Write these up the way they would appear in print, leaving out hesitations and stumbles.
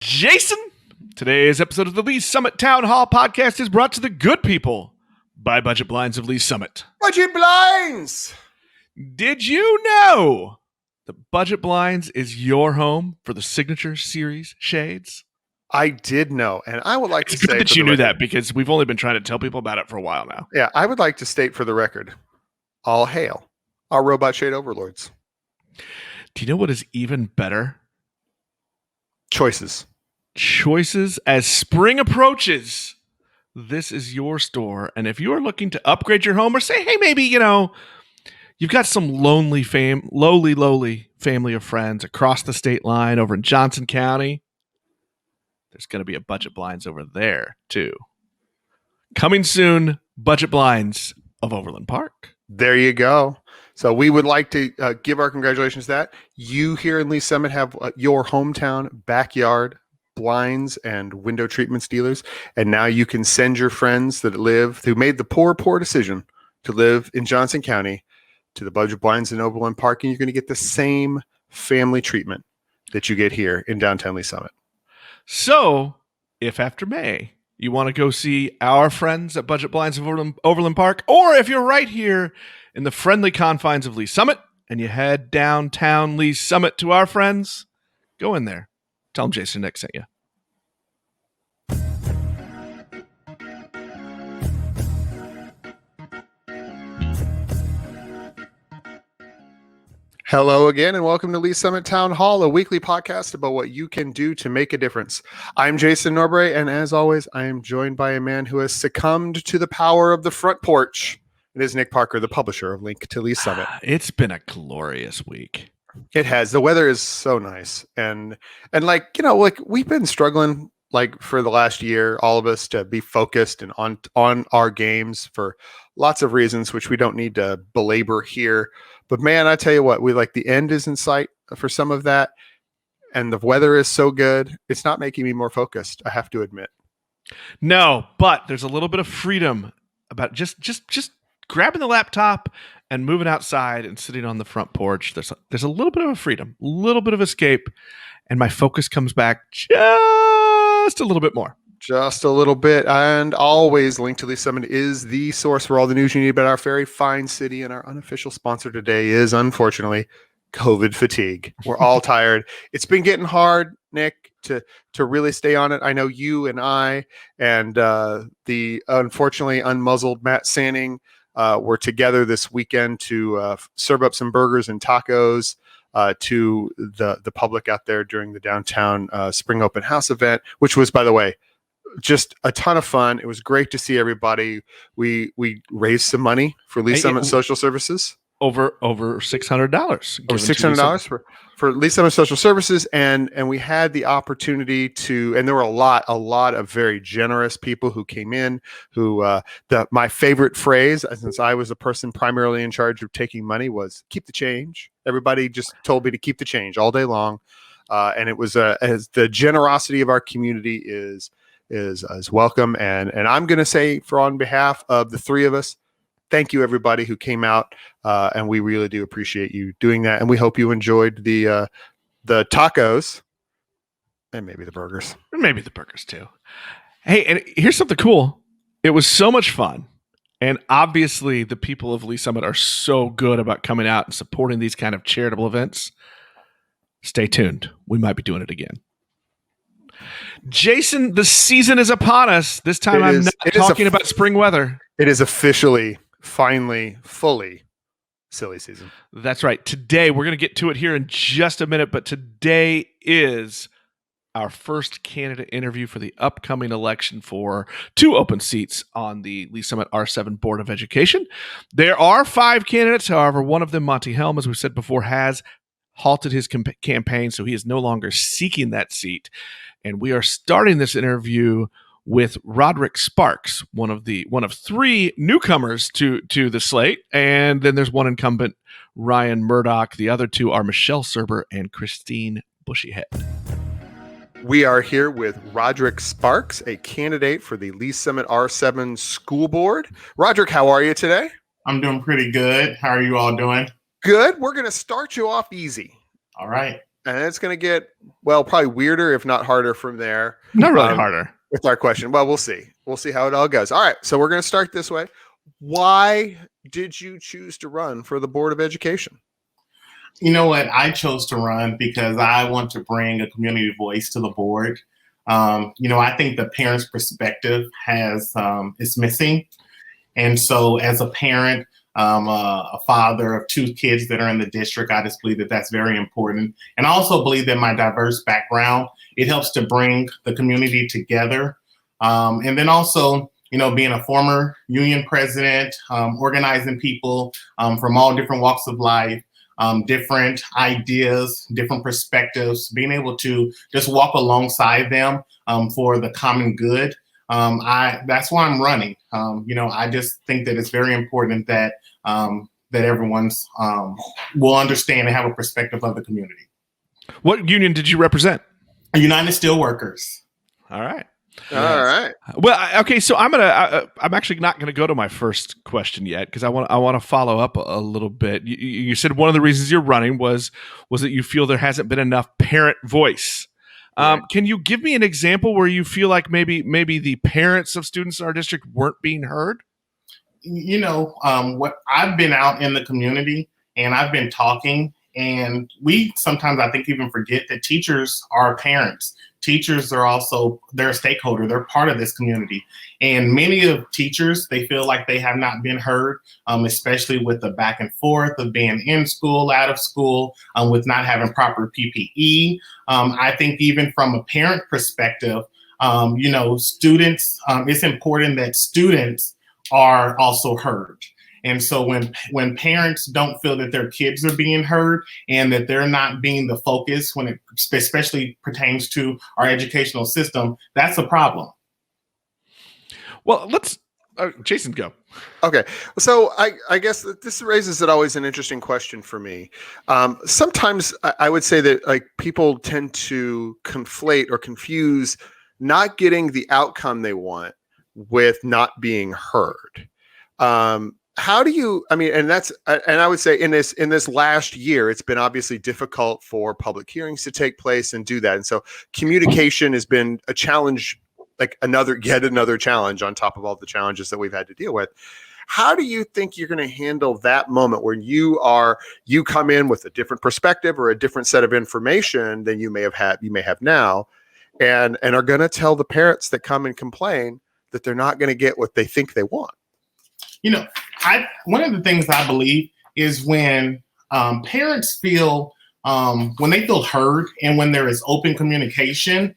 Jason, today's episode of the Lee Summit Town Hall podcast is brought to the good people by Budget Blinds of Lee Summit. Budget Blinds! Did you know that Budget Blinds is your home for the Signature Series shades? I did know, and I would like to It's good say that for you the knew record- that because we've only been trying to tell people about it for a while now. Yeah, I would like to state for the record, all hail our robot shade overlords. Do you know what is even better? Choices. Choices as spring approaches. This is your store, and if you are looking to upgrade your home or say, hey, maybe, you've got some lowly family of friends across the state line over in Johnson County, there's going to be a Budget Blinds over there, too. Coming soon, Budget Blinds of Overland Park. There you go. So we would like to give our congratulations to that. You here in Lee Summit have your hometown backyard blinds and window treatments dealers, and now you can send your friends who made the poor decision to live in Johnson County to the Budget Blinds in Overland Park, and you're going to get the same family treatment that you get here in downtown Lee Summit. So, if after May you want to go see our friends at Budget Blinds of Overland Park, or if you're right here in the friendly confines of Lee Summit and you head downtown Lee Summit to our friends, go in there. Tell them Jason Nick sent you. Hello again, and welcome to Lee Summit Town Hall, a weekly podcast about what you can do to make a difference. I'm Jason Norbury, and as always, I am joined by a man who has succumbed to the power of the front porch. It is Nick Parker, the publisher of Link to Lee Summit. It's been a glorious week. It has. The weather is so nice, and we've been struggling for the last year, all of us, to be focused and on our games for lots of reasons, which we don't need to belabor here. But man, I tell you what, the end is in sight for some of that, and the weather is so good. It's not making me more focused, I have to admit. No, but there's a little bit of freedom about just grabbing the laptop and moving outside and sitting on the front porch. There's a little bit of a freedom, a little bit of escape, and my focus comes back just a little bit more. Just a little bit. And always, Link to Lee Summit is the source for all the news you need about our very fine city. And our unofficial sponsor today is, unfortunately, COVID fatigue. We're all tired. It's been getting hard, Nick, to really stay on it. I know you and I and the unfortunately unmuzzled Matt Sanning were together this weekend to serve up some burgers and tacos to the public out there during the downtown Spring Open House event, which was, by the way, just a ton of fun. It was great to see everybody. We raised some money for Lee Summit Social Services. Over $600. Over $600 for Lee Summit Social Services, and we had the opportunity to, and there were a lot of very generous people who came in. My favorite phrase, since I was the person primarily in charge of taking money, was "keep the change." Everybody just told me to keep the change all day long, and it was as the generosity of our community is welcome. And I'm going to say, on behalf of the three of us, thank you, everybody who came out, and we really do appreciate you doing that. And we hope you enjoyed the tacos and maybe the burgers. And maybe the burgers, too. Hey, and here's something cool. It was so much fun. And obviously, the people of Lee Summit are so good about coming out and supporting these kind of charitable events. Stay tuned. We might be doing it again. Jason, the season is upon us. This time I'm not talking about spring weather. It is officially, finally, fully silly season. That's right. Today, we're going to get to it here in just a minute, but today is our first candidate interview for the upcoming election for 2 open seats on the Lee Summit R7 Board of Education. There are 5 candidates. However, one of them, Monty Helm, as we said before, has halted his campaign, so he is no longer seeking that seat. And we are starting this interview with Rodrick Sparks, one of 3 newcomers to the slate. And then there's one incumbent, Ryan Murdock. The other 2 are Michele Surber and Christine Bushyhead. We are here with Rodrick Sparks, a candidate for the Lee Summit R7 School Board. Rodrick, how are you today? I'm doing pretty good. How are you all doing? Good. We're going to start you off easy. All right. and it's going to get, well, probably weirder, if not harder from there. Not really harder. With our question. Well, we'll see. We'll see how it all goes. All right. So we're going to start this way. Why did you choose to run for the Board of Education? You know what? I chose to run because I want to bring a community voice to the board. I think the parent's perspective is missing. And so as a parent, a father of 2 kids that are in the district, I just believe that that's very important. And I also believe that my diverse background, it helps to bring the community together. And then also, being a former union president, organizing people from all different walks of life, different ideas, different perspectives, being able to just walk alongside them for the common good. That's why I'm running. I just think that it's very important that everyone's will understand and have a perspective of the community. What union did you represent? United Steelworkers. All right. Yes. All right. Well, okay. So I'm actually not gonna go to my first question yet because I want to follow up a little bit. You said one of the reasons you're running was that you feel there hasn't been enough parent voice. Right. Can you give me an example where you feel like maybe the parents of students in our district weren't being heard? What I've been out in the community and I've been talking, and we sometimes I think even forget that teachers are parents. Teachers are also, they're a stakeholder. They're part of this community. And many of teachers, they feel like they have not been heard, especially with the back and forth of being in school, out of school, with not having proper PPE. I think even from a parent perspective, students, it's important that students are also heard. And so when parents don't feel that their kids are being heard and that they're not being the focus when it especially pertains to our educational system, that's a problem. Well, let's Jason, go. Okay. So I guess that this raises always an interesting question for me. Sometimes I would say that like people tend to conflate or confuse not getting the outcome they want with not being heard. How do you, and I would say in this last year, it's been obviously difficult for public hearings to take place and do that. And so communication has been a challenge, like yet another challenge on top of all the challenges that we've had to deal with. How do you think you're going to handle that moment where you come in with a different perspective or a different set of information than you may have now, and are going to tell the parents that come and complain that they're not going to get what they think they want? One of the things I believe is when parents feel, when they feel heard and when there is open communication,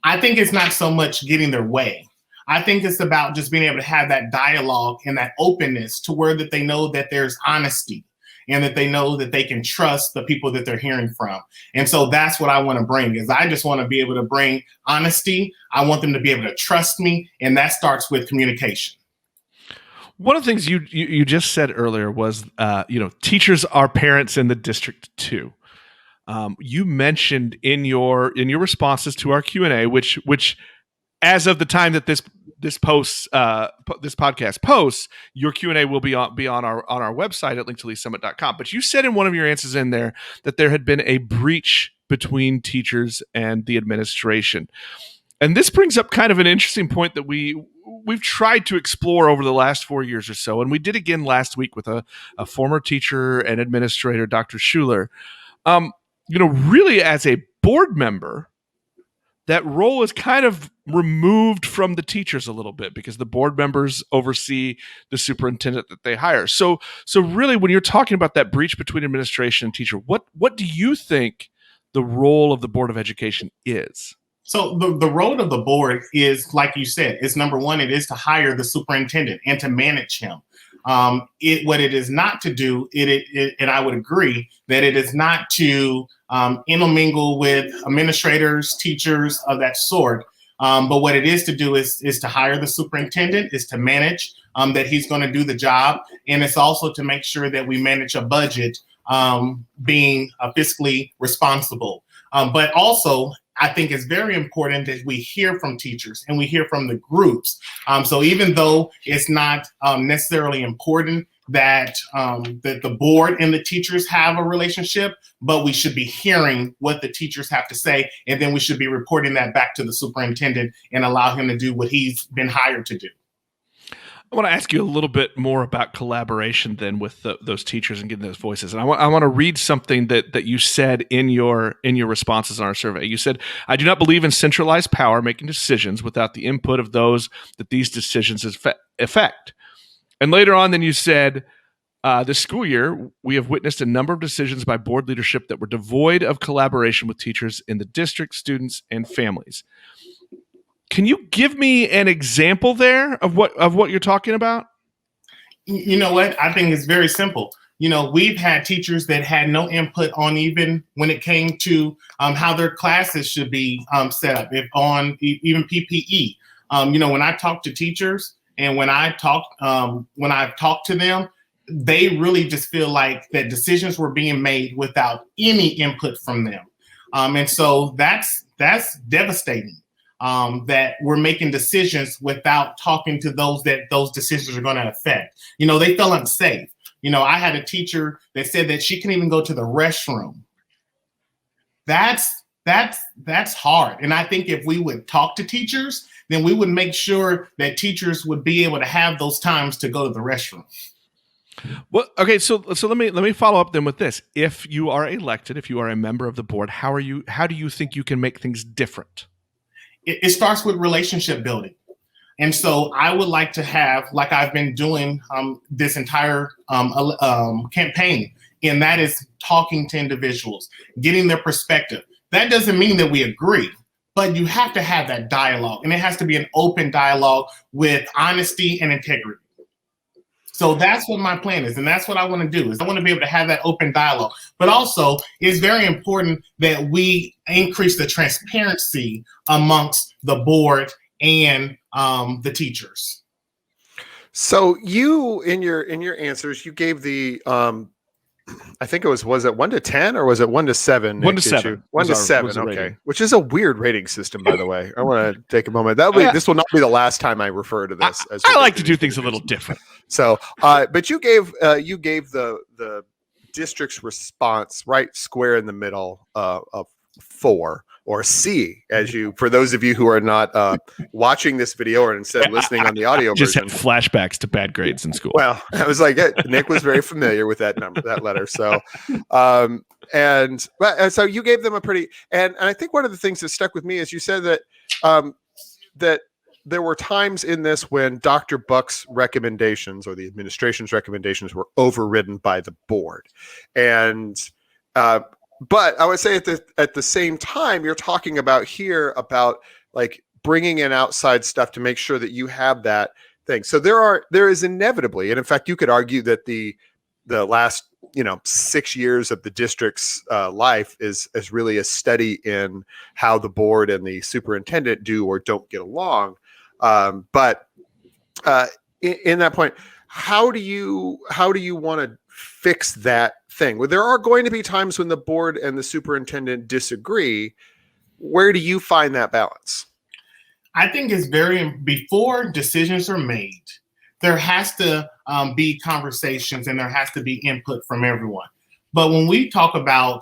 I think it's not so much getting their way. I think it's about just being able to have that dialogue and that openness to where that they know that there's honesty and that they know that they can trust the people that they're hearing from. And so that's what I want to bring is I just want to be able to bring honesty. I want them to be able to trust me. And that starts with communication. One of the things you just said earlier was, teachers are parents in the district too. You mentioned in your responses to our Q&A, which as of the time that this podcast posts, your Q&A will be on our website at linktoleesummit.com. But you said in one of your answers in there that there had been a breach between teachers and the administration. And this brings up kind of an interesting point that we've tried to explore over the last 4 years or so. And we did again last week with a former teacher and administrator, Dr. Schuler. Really as a board member, that role is kind of removed from the teachers a little bit because the board members oversee the superintendent that they hire. So really when you're talking about that breach between administration and teacher, what do you think the role of the Board of Education is? So the role of the board is, like you said, is number one, it is to hire the superintendent and to manage him. What it is not to do, and I would agree that it is not to intermingle with administrators, teachers of that sort. But what it is to do is to hire the superintendent, is to manage, that he's going to do the job. And it's also to make sure that we manage a budget, being fiscally responsible. But also, I think it's very important that we hear from teachers and we hear from the groups. So even though it's not necessarily important that that the board and the teachers have a relationship, but we should be hearing what the teachers have to say, and then we should be reporting that back to the superintendent and allow him to do what he's been hired to do. I want to ask you a little bit more about collaboration then with those teachers and getting those voices. And I want to read something that you said in your responses on our survey. You said, "I do not believe in centralized power making decisions without the input of those that these decisions affect." And later on, then you said, "This school year, we have witnessed a number of decisions by board leadership that were devoid of collaboration with teachers in the district, students, and families." Can you give me an example there of what you're talking about? You know what? I think it's very simple. We've had teachers that had no input on even when it came to how their classes should be set up, if on even PPE. When I talk to teachers and when I've talked to them, they really just feel like that decisions were being made without any input from them, and so that's devastating. That we're making decisions without talking to those that those decisions are going to affect. They feel unsafe. I had a teacher that said that she couldn't even go to the restroom. That's hard. And I think if we would talk to teachers, then we would make sure that teachers would be able to have those times to go to the restroom. Well, okay, so let me follow up then with this. If you are elected, if you are a member of the board, how do you think you can make things different? It starts with relationship building. And so I would like to have, like I've been doing this entire campaign, and that is talking to individuals, getting their perspective. That doesn't mean that we agree, but you have to have that dialogue, and it has to be an open dialogue with honesty and integrity. So that's what my plan is, and that's what I want to do. Is I want to be able to have that open dialogue, but also it's very important that we increase the transparency amongst the board and the teachers. So you, in your answers, you gave the I think was it 1 to 10 or was it 1 to 7? 1 to 7. 1 to 7. Okay, rating. Which is a weird rating system, by the way. I want to take a moment. This will not be the last time I refer to this. I like to do things a little different. So, but you gave the district's response right square in the middle of 4, or C, for those of you who are not watching this video or instead listening on the audio just version. Just had flashbacks to bad grades in school. Well, I was like, Nick was very familiar with that letter. So, and so you gave them a pretty, and I think one of the things that stuck with me is you said that that there were times in this when Dr. Buck's recommendations or the administration's recommendations were overridden by the board, and but I would say at the same time, you're talking about like bringing in outside stuff to make sure that you have that thing. So there is inevitably, and in fact, you could argue that the last 6 years of the district's life is really a study in how the board and the superintendent do or don't get along. But in that point, how do you want to fix that thing? Well, there are going to be times when the board and the superintendent disagree. Where do you find that balance? I think it's before decisions are made, there has to be conversations and there has to be input from everyone. But when we talk about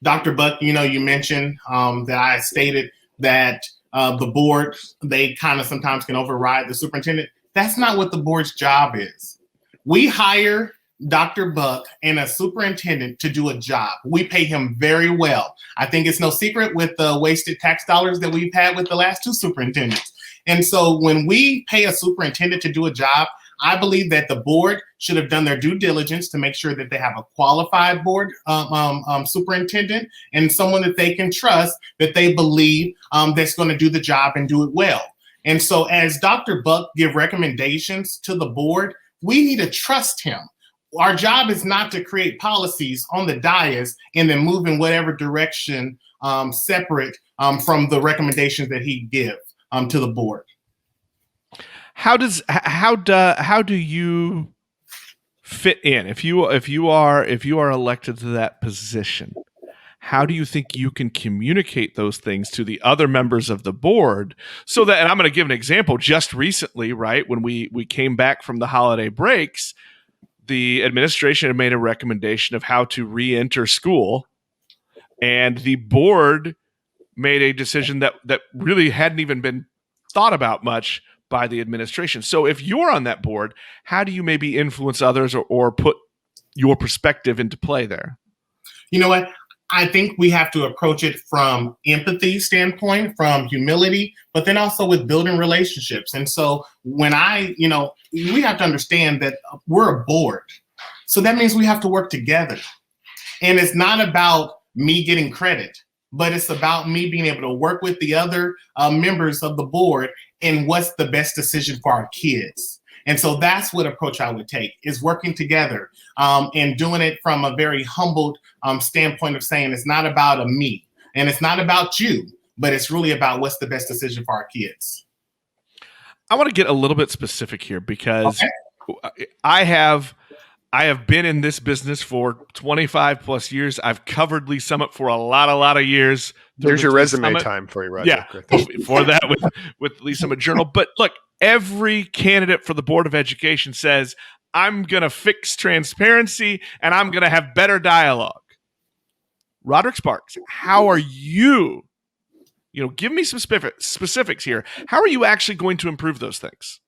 Dr. Buck, you mentioned that I stated that the board, they kind of sometimes can override the superintendent. That's not what the board's job is. We hire Dr. Buck and a superintendent to do a job. We pay him very well. I think it's no secret with the wasted tax dollars that we've had with the last 2 superintendents. And so when we pay a superintendent to do a job, I believe that the board should have done their due diligence to make sure that they have a qualified board superintendent and someone that they can trust, that they believe that's going to do the job and do it well. And so as Dr. Buck give recommendations to the board, we need to trust him. Our job is not to create policies on the dais and then move in whatever direction separate from the recommendations that he gives to the board. How do you fit in if you are elected to that position? How do you think you can communicate those things to the other members of the board so that, and I'm going to give an example just recently, right? When we came back from the holiday breaks, the administration had made a recommendation of how to re-enter school, and the board made a decision that really hadn't even been thought about much by the administration. So if you're on that board, how do you maybe influence others or put your perspective into play there? You know what? I think we have to approach it from empathy standpoint, from humility, but then also with building relationships. And so when we have to understand that we're a board. So that means we have to work together. And it's not about me getting credit, but it's about me being able to work with the other members of the board and what's the best decision for our kids. And so that's what approach I would take, is working together and doing it from a very humbled standpoint of saying it's not about a me and it's not about you, but it's really about what's the best decision for our kids. I want to get a little bit specific here because I have been in this business for 25 plus years. I've covered Lee Summit for a lot of years. There's your resume time for you, Rodrick. Yeah, before that with Lee Summit Journal. But look, every candidate for the Board of Education says, I'm going to fix transparency and I'm going to have better dialogue. Rodrick Sparks, how are you? Give me some specifics here. How are you actually going to improve those things?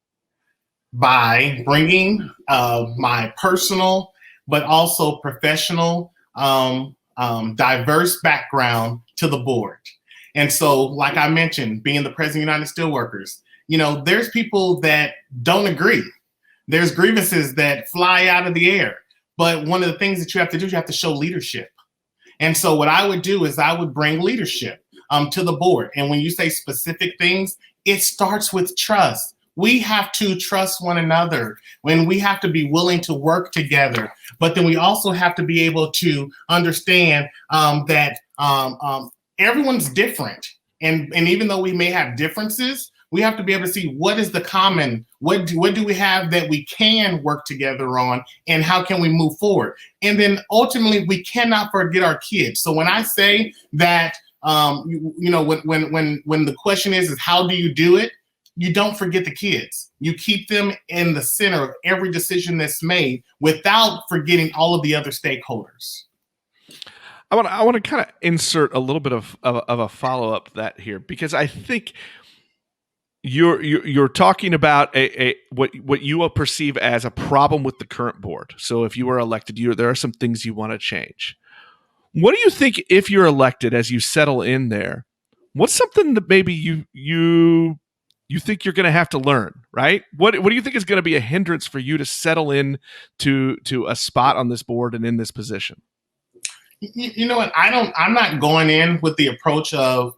By bringing my personal, but also professional, diverse background to the board. And so, like I mentioned, being the president of United Steelworkers, there's people that don't agree. There's grievances that fly out of the air. But one of the things that you have to do is you have to show leadership. And so what I would do is I would bring leadership to the board. And when you say specific things, it starts with trust. We have to trust one another, when we have to be willing to work together. But then we also have to be able to understand that everyone's different. And even though we may have differences, we have to be able to see what is the common, what do we have that we can work together on, and how can we move forward? And then ultimately, we cannot forget our kids. So when I say that, when the question is how do you do it? You don't forget the kids. You keep them in the center of every decision that's made without forgetting all of the other stakeholders. I want to kind of insert a little bit of a follow-up that here, because I think you're talking about what you will perceive as a problem with the current board. So if you were elected, there are some things you want to change. What do you think, if you're elected, as you settle in there, what's something that maybe you think you're going to have to learn, right? What do you think is going to be a hindrance for you to settle in to a spot on this board and in this position? You know what? I'm not going in with the approach of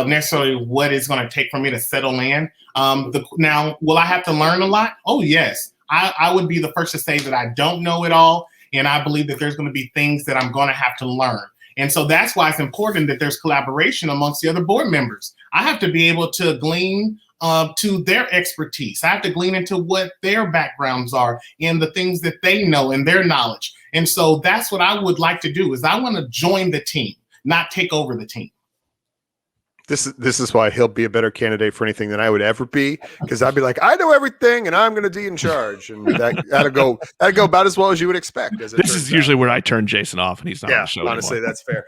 necessarily what it's going to take for me to settle in. Now, will I have to learn a lot? Oh, yes. I would be the first to say that I don't know it all. And I believe that there's going to be things that I'm going to have to learn. And so that's why it's important that there's collaboration amongst the other board members. I have to be able to glean to their expertise. I have to glean into what their backgrounds are and the things that they know and their knowledge. And so that's what I would like to do, is I want to join the team, not take over the team. This is why he'll be a better candidate for anything than I would ever be, because I'd be like, I know everything and I'm going to be in charge, and that'll go about as well as you would expect. This is usually where I turn Jason off and he's not on the show honestly, anymore. That's fair.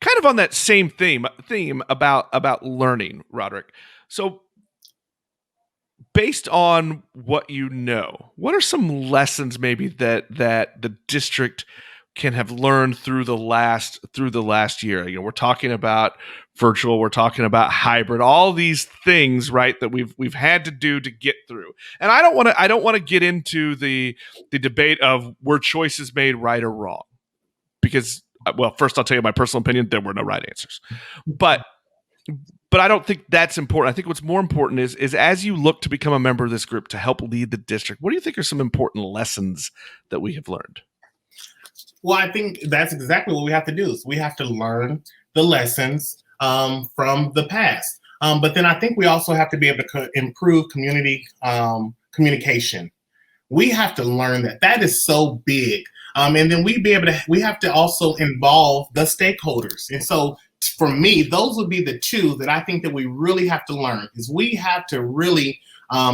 Kind of on that same theme about learning, Rodrick. So based on what you know, what are some lessons maybe that the district can have learned through the last year? We're talking about virtual, we're talking about hybrid, all these things, right, that we've had to do to get through. And I don't want to get into the debate of were choices made right or wrong, because, well, first I'll tell you my personal opinion, there were no right answers. But I don't think that's important. I think what's more important is as you look to become a member of this group to help lead the district, what do you think are some important lessons that we have learned? Well, I think that's exactly what we have to do. Is we have to learn the lessons from the past. But then I think we also have to be able to improve community communication. We have to learn that is so big. And then we have to also involve the stakeholders. And so for me, those would be the two that I think that we really have to learn, is we have to really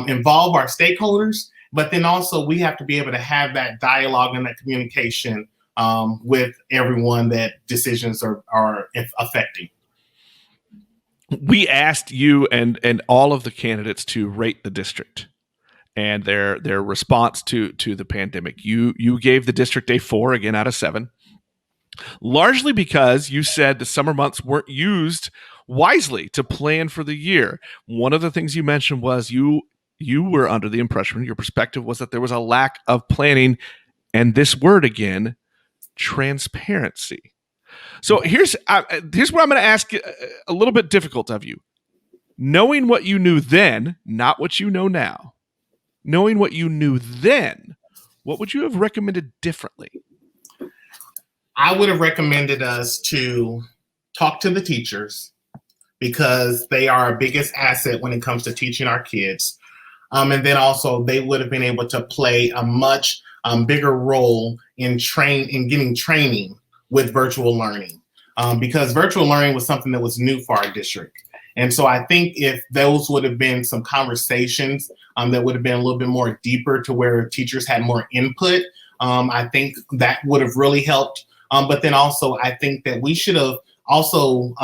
involve our stakeholders, But then also we have to be able to have that dialogue and that communication with everyone that decisions are affecting. We asked you and all of the candidates to rate the district and their response to the pandemic. You gave the district a 4, again, out of 7, largely because you said the summer months weren't used wisely to plan for the year. One of the things you mentioned was you were under the impression, your perspective was that there was a lack of planning, and this word again, transparency. So here's what I'm going to ask you, a little bit difficult of you. Knowing what you knew then, not what you know now, knowing what you knew then, what would you have recommended differently? I would have recommended us to talk to the teachers because they are our biggest asset when it comes to teaching our kids. And then also they would have been able to play a much bigger role in getting training with virtual learning, because virtual learning was something that was new for our district. And so I think if those would have been some conversations that would have been a little bit more deeper to where teachers had more input, I think that would have really helped. But then also I think that we should have also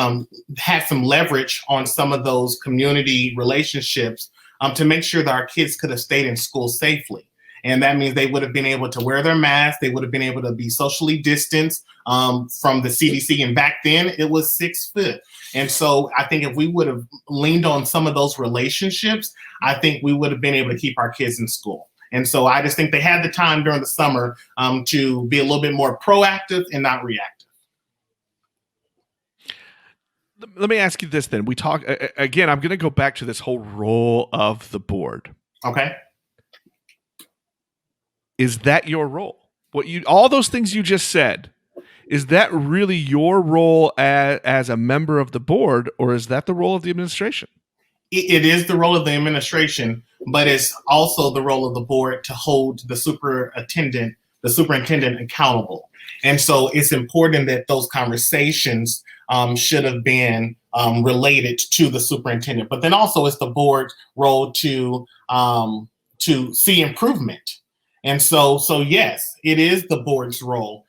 had some leverage on some of those community relationships to make sure that our kids could have stayed in school safely. And that means they would have been able to wear their masks. They would have been able to be socially distanced from the CDC. And back then it was 6 foot. And so I think if we would have leaned on some of those relationships, I think we would have been able to keep our kids in school. And so I just think they had the time during the summer to be a little bit more proactive and not reactive. Let me ask you this then. We talk again, I'm going to go back to this whole role of the board. Okay. Is that your role? All those things you just said, is that really your role as a member of the board, or is that the role of the administration? It is the role of the administration, but it's also the role of the board to hold the superintendent accountable. And so it's important that those conversations should have been related to the superintendent. But then also it's the board's role to see improvement. And so yes, it is the board's role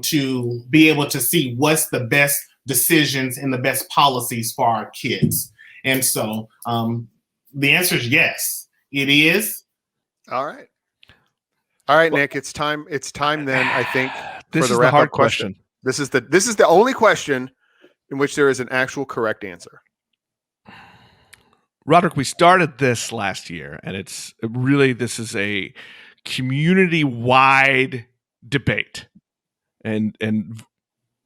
to be able to see what's the best decisions and the best policies for our kids. And so the answer is yes, it is. All right, Nick, it's time then, I think, this for the is wrap-up hard question. This is the only question in which there is an actual correct answer. Rodrick, we started this last year, and this is a community-wide debate and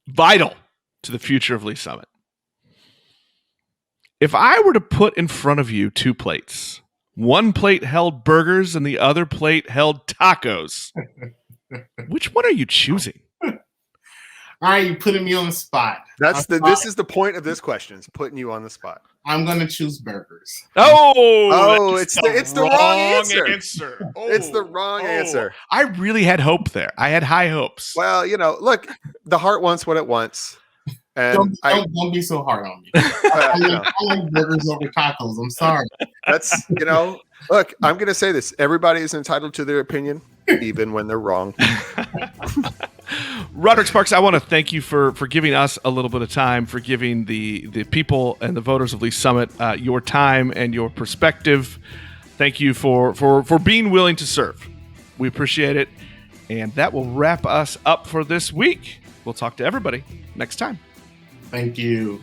vital to the future of Lee Summit. If I were to put in front of you 2 plates, one plate held burgers and the other plate held tacos, which one are you choosing? All right, you're putting me on the spot. This is the point of this question, is putting you on the spot. I'm going to choose burgers. It's the wrong answer. Oh, it's the wrong answer. I really had hope there. I had high hopes. Well, look, the heart wants what it wants. And don't be so hard on me. I like burgers over tacos. I'm sorry. That's, look, I'm going to say this. Everybody is entitled to their opinion, even when they're wrong. Rodrick Sparks, I want to thank you for giving us a little bit of time, for giving the people and the voters of Lee Summit your time and your perspective. Thank you for being willing to serve. We appreciate it. And that will wrap us up for this week. We'll talk to everybody next time. Thank you.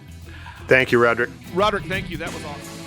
Thank you, Rodrick. Rodrick, thank you. That was awesome.